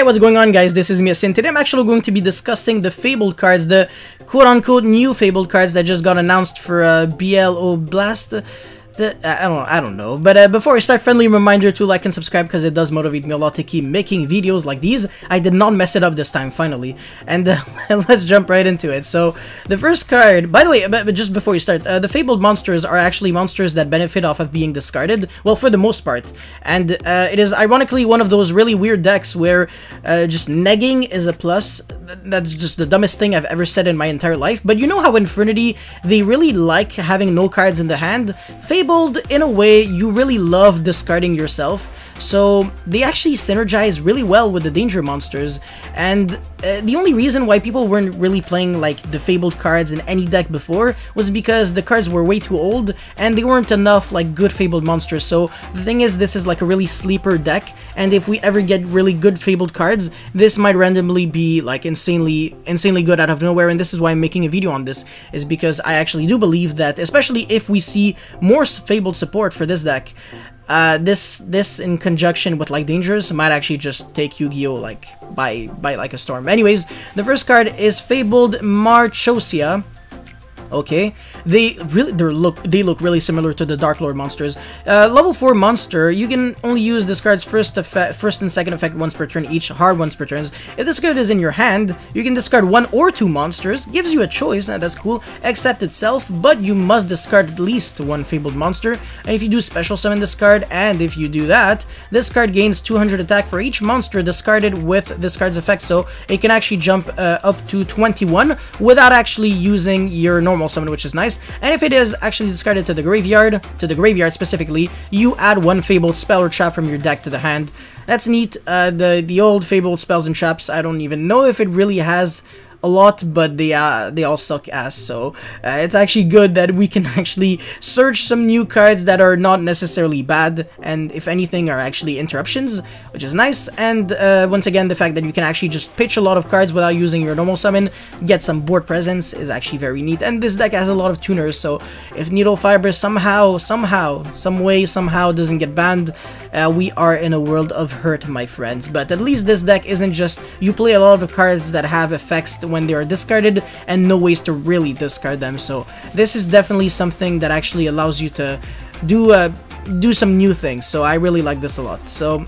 Hey, what's going on, guys? This is Miasin. Today I'm actually going to be discussing the Fabled cards, the quote-unquote new Fabled cards that just got announced for BLO Blast. I don't know. But before I start, friendly reminder to like and subscribe because it does motivate me a lot to keep making videos like these. I did not mess it up this time, finally. And let's jump right into it. So the first card, by the way, but just before you start, the Fabled monsters are actually monsters that benefit off of being discarded. Well, for the most part. And it is ironically one of those really weird decks where just negging is a plus. That's just the dumbest thing I've ever said in my entire life. But you know how Infinity, they really like having no cards in the hand? Fabled, in a way, you really love discarding yourself, so they actually synergize really well with the danger monsters. And the only reason why people weren't really playing like the Fabled cards in any deck before was because the cards were way too old and they weren't enough like good Fabled monsters. So the thing is, this is like a really sleeper deck, and if we ever get really good Fabled cards, this might randomly be like insanely good out of nowhere. And this is why I'm making a video on this, is because I actually do believe that, especially if we see more Fabled support for this deck, this in conjunction with like dangers might actually just take Yu-Gi-Oh like by like a storm. Anyways, the first card is Fabled Marchosia. Okay, they look really similar to the Dark Lord monsters. Level 4 monster, you can only use this card's first and second effect once per turn each, hard once per turn. If this card is in your hand, you can discard 1 or 2 monsters, gives you a choice, that's cool, except itself, but you must discard at least 1 Fabled monster. And if you do special summon this card, and if you do that, this card gains 200 attack for each monster discarded with this card's effect, so it can actually jump up to 21 without actually using your normal summon, which is nice. And if it is actually discarded to the graveyard specifically, you add 1 Fabled spell or trap from your deck to the hand. That's neat. The old Fabled spells and traps, I don't even know if it really has a lot, but they all suck ass, so it's actually good that we can actually search some new cards that are not necessarily bad, and if anything are actually interruptions, which is nice. And once again, the fact that you can actually just pitch a lot of cards without using your normal summon, get some board presence, is actually very neat. And this deck has a lot of tuners, so if Needle Fiber somehow doesn't get banned, we are in a world of hurt, my friends. But at least this deck isn't just you play a lot of cards that have effects when they are discarded and no ways to really discard them. So this is definitely something that actually allows you to do some new things, so I really like this a lot. So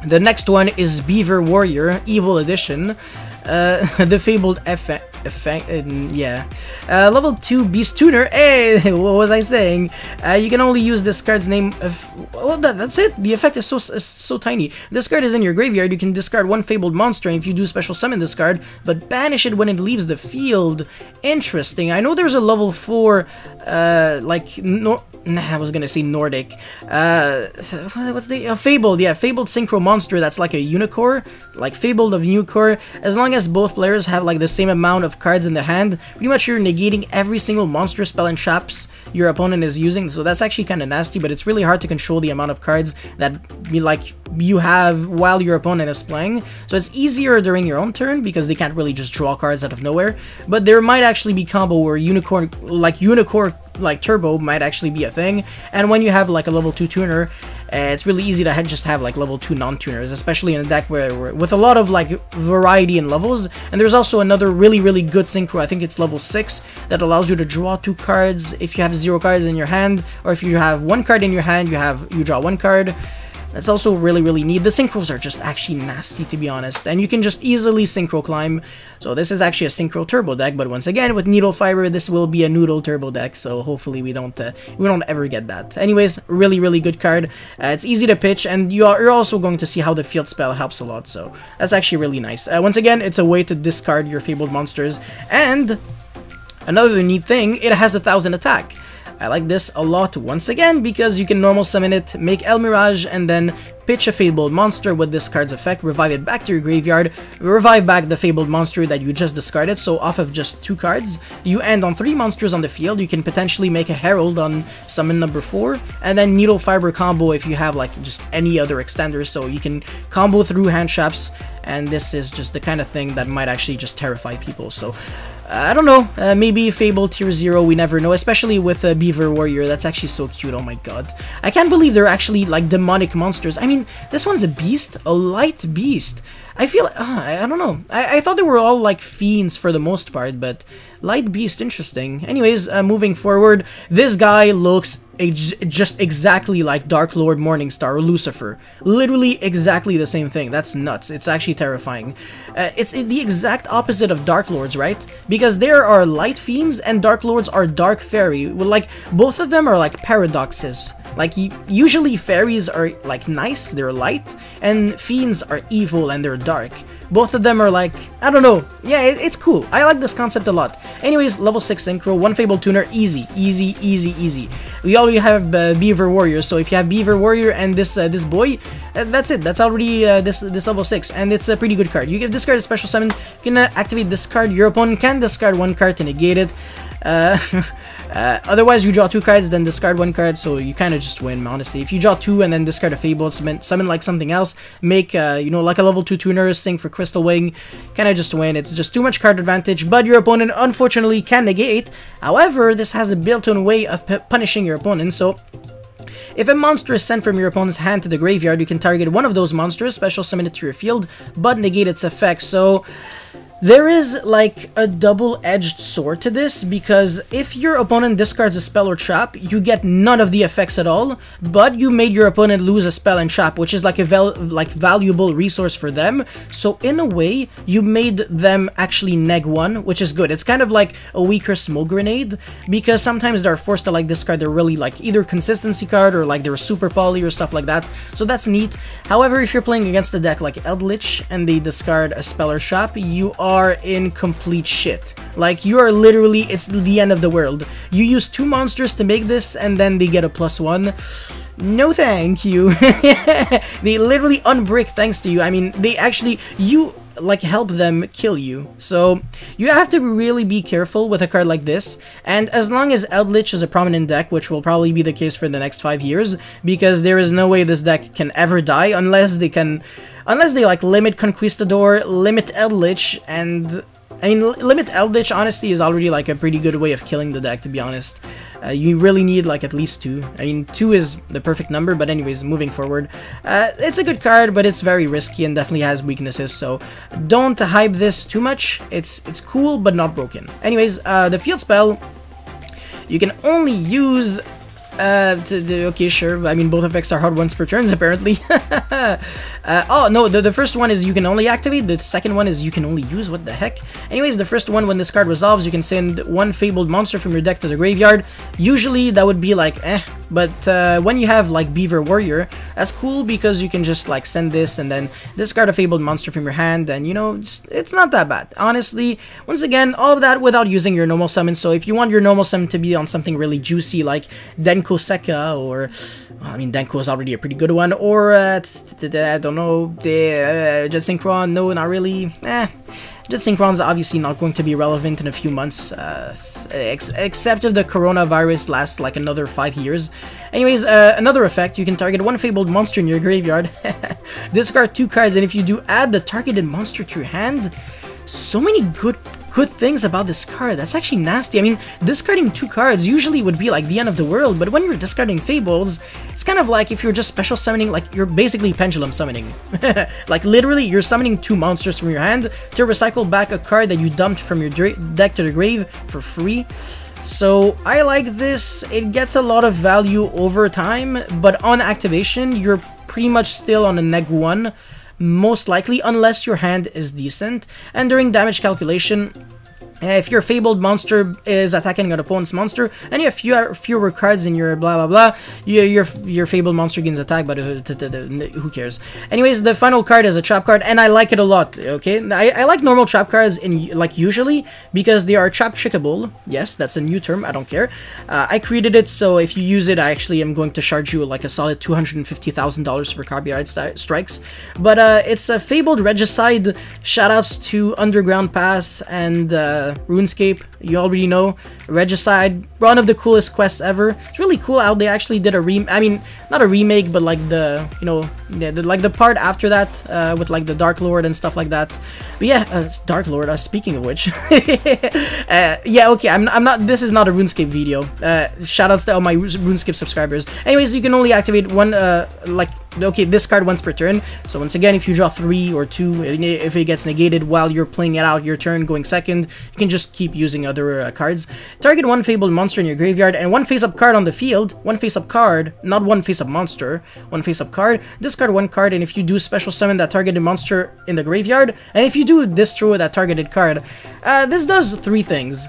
the next one is Beaver Warrior Evil Edition. The Fabled level 2 Beast Tuner. Hey, what was I saying? You can only use this card's name well, that's it. The effect is so tiny. This card is in your graveyard. You can discard 1 Fabled monster, and if you do special summon this card, but banish it when it leaves the field. Interesting. I know there's a level 4 I was gonna say Nordic. What's the Fabled? Yeah, Fabled Synchro monster. That's like a Unicorn, like Fabled of Unicorn. As long as both players have like the same amount of cards in the hand, pretty much you're negating every single monster, spell, and traps your opponent is using. So that's actually kind of nasty, but it's really hard to control the amount of cards that you have while your opponent is playing. So it's easier during your own turn because they can't really just draw cards out of nowhere. But there might actually be combo where Unicorn Turbo might actually be a thing, and when you have like a level 2 tuner, it's really easy to just have like level 2 non-tuners, especially in a deck where with a lot of like variety in levels. And there's also another really good synchro, I think it's level 6, that allows you to draw 2 cards if you have 0 cards in your hand, or if you have 1 card in your hand, you draw 1 card. That's also really neat. The synchros are just actually nasty, to be honest, and you can just easily synchro climb. So this is actually a synchro turbo deck, but once again, with Needle Fiber, this will be a noodle turbo deck, so hopefully we don't ever get that. Anyways, really good card. It's easy to pitch, and you're also going to see how the field spell helps a lot, so that's actually really nice. Once again, it's a way to discard your Fabled monsters. And another neat thing, it has 1000 attack. I like this a lot, once again, because you can normal summon it, make El Mirage, and then pitch a Fabled monster with this card's effect, revive it back to your graveyard, revive back the Fabled monster that you just discarded. So off of just 2 cards, you end on 3 monsters on the field. You can potentially make a Herald on summon number 4, and then Needle Fiber combo if you have like just any other extenders, so you can combo through hand traps. And this is just the kind of thing that might actually just terrify people. So I don't know, maybe Fable Tier 0, we never know, especially with Beaver Warrior. That's actually so cute, oh my god. I can't believe they're actually like demonic monsters. I mean, this one's a beast, a light beast. I feel, I don't know, I thought they were all like fiends for the most part, but light beast, interesting. Anyways, moving forward, this guy looks just exactly like Dark Lord Morningstar or Lucifer. Literally exactly the same thing. That's nuts. It's actually terrifying. It's the exact opposite of Dark Lords, right? Because there are light fiends and Dark Lords are dark fairy. Well, like, both of them are like paradoxes. Like, usually fairies are like nice, they're light, and fiends are evil and they're dark. Both of them are like, I don't know. Yeah, it's cool. I like this concept a lot. Anyways, level 6 Synchro, 1 Fabled Tuner, easy, easy, easy, easy. We already have Beaver Warrior, so if you have Beaver Warrior and this boy, that's it. That's already this level 6, and it's a pretty good card. You give this card a special summon, you can activate this card. Your opponent can discard 1 card to negate it. Otherwise, you draw 2 cards, then discard 1 card, so you kind of just win, honestly. If you draw 2 and then discard a Fabled, summon like something else, make, you know, like a level 2 tuner, sing for Crystal Wing, kind of just win. It's just too much card advantage, but your opponent, unfortunately, can negate. However, this has a built-in way of punishing your opponent, so if a monster is sent from your opponent's hand to the graveyard, you can target one of those monsters, special summon it to your field, but negate its effect, so there is like a double-edged sword to this, because if your opponent discards a spell or trap, you get none of the effects at all, but you made your opponent lose a spell and trap, which is like a valuable resource for them. So in a way, you made them actually neg 1, which is good. It's kind of like a weaker smoke grenade, because sometimes they're forced to like discard their really like either consistency card or like their super poly or stuff like that. So that's neat. However, if you're playing against a deck like Eldritch and they discard a spell or trap, you are in complete shit. Like, you are literally, it's the end of the world. You use 2 monsters to make this and then they get a +1. No thank you. They literally unbrick thanks to you. I mean, they actually, you like help them kill you. So you have to really be careful with a card like this, and as long as Eldritch is a prominent deck, which will probably be the case for the next 5 years, because there is no way this deck can ever die unless they like limit Conquistador, limit Eldritch, and I mean, limit Eldritch honestly is already like a pretty good way of killing the deck, to be honest. You really need like at least 2. I mean, 2 is the perfect number, but anyways, moving forward. It's a good card, but it's very risky and definitely has weaknesses, so don't hype this too much. It's cool, but not broken. Anyways, the field spell, you can only use okay, sure. I mean, both effects are hard ones per turns, apparently. Oh, no, the first one is you can only activate. The second one is you can only use. What the heck? Anyways, the first one, when this card resolves, you can send 1 Fabled monster from your deck to the graveyard. Usually, that would be like, but when you have, like, Beaver Warrior, that's cool because you can just, like, send this and then discard a Fabled monster from your hand, and, you know, it's not that bad. Honestly, once again, all of that without using your normal summon, so if you want your normal summon to be on something really juicy, like Denko Sekka, or, well, I mean, Denko is already a pretty good one, or, I don't know, Jet Synchron, no, not really, Jet Synchron's obviously not going to be relevant in a few months, except if the coronavirus lasts like another 5 years. Anyways, another effect, you can target 1 Fabled monster in your graveyard, discard 2 cards, and if you do add the targeted monster to your hand, so many good things about this card. That's actually nasty. I mean, discarding 2 cards usually would be like the end of the world, but when you're discarding Fables, it's kind of like if you're just special summoning, like you're basically pendulum summoning. Like literally, you're summoning 2 monsters from your hand to recycle back a card that you dumped from your deck to the grave for free. So I like this. It gets a lot of value over time, but on activation, you're pretty much still on a neg 1. Most likely, unless your hand is decent. And during damage calculation, if your Fabled monster is attacking an opponent's monster, and you have fewer cards in your blah blah blah, your Fabled monster gains attack, but who cares? Anyways, the final card is a trap card, and I like it a lot, okay? I like normal trap cards, like usually, because they are trap trickable. Yes, that's a new term, I don't care. I created it, so if you use it, I actually am going to charge you like a solid $250,000 for copyright strikes. But it's a Fabled Regicide. Shoutouts to Underground Pass and RuneScape. you already know. Regicide, one of the coolest quests ever. It's really cool how they actually did a I mean, not a remake, but like the, you know, like the part after that, with like the Dark Lord and stuff like that. But yeah, it's Dark Lord, speaking of which. Yeah, okay, I'm not, this is not a RuneScape video. Shoutouts to all my RuneScape subscribers. Anyways, you can only activate one, like, okay, this card once per turn. So once again, if you draw 3 or 2, if it gets negated while you're playing it out your turn going second, you can just keep using other cards. Target one Fabled monster in your graveyard and one face-up card on the field. One face-up card, not one face-up monster. One face-up card. Discard one card, and if you do special summon that targeted monster in the graveyard, and if you do destroy that targeted card, this does 3 things.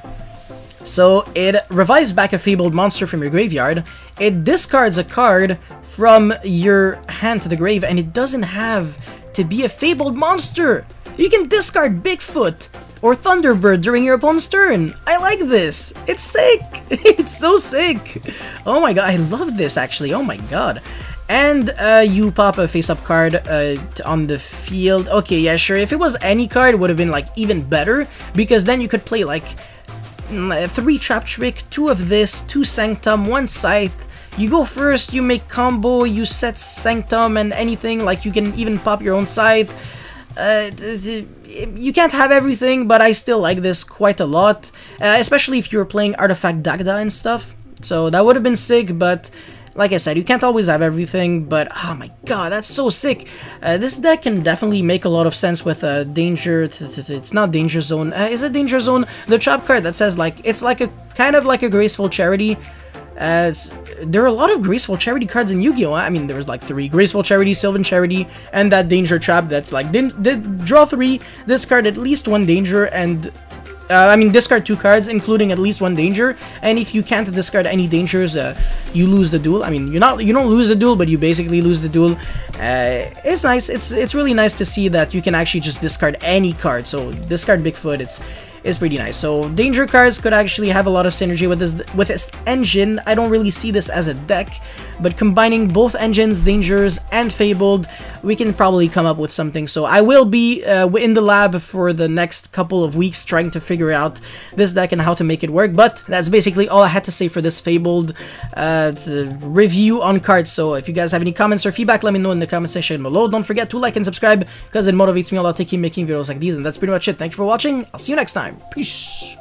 So it revives back a Fabled monster from your graveyard, it discards a card from your hand to the grave, and it doesn't have to be a Fabled monster! You can discard Bigfoot or Thunderbird during your opponent's turn! I like this! It's sick! It's so sick! Oh my god, I love this actually, oh my god. And you pop a face-up card on the field. Okay, yeah, sure, if it was any card, it would have been like even better, because then you could play like 3 Trap Trick, 2 of this, 2 Sanctum, 1 Scythe. You go first, you make combo, you set Sanctum and anything, like you can even pop your own Scythe. You can't have everything, but I still like this quite a lot, especially if you're playing Artifact Dagda and stuff. So that would have been sick, but like I said, you can't always have everything, but oh my god, that's so sick. This deck can definitely make a lot of sense with Danger, it's not Danger Zone, is it Danger Zone? The trap card that says like, it's like a, kind of like a Graceful Charity. There are a lot of Graceful Charity cards in Yu-Gi-Oh! I mean, there's like 3, Graceful Charity, Sylvan Charity, and that Danger Trap that's like, draw 3, discard at least 1 Danger, and I mean, discard 2 cards, including at least 1 danger, and if you can't discard any dangers, you lose the duel. I mean, you don't lose the duel, but you basically lose the duel. It's nice. It's really nice to see that you can actually just discard any card. So discard Bigfoot. It's pretty nice. So danger cards could actually have a lot of synergy with this engine. I don't really see this as a deck, but combining both engines, dangers and Fabled, we can probably come up with something. So I will be in the lab for the next couple of weeks trying to figure out this deck and how to make it work. But that's basically all I had to say for this Fabled review on cards. So if you guys have any comments or feedback, let me know in the comment section below. Don't forget to like and subscribe because it motivates me a lot to keep making videos like these. And that's pretty much it. Thank you for watching. I'll see you next time. Peace.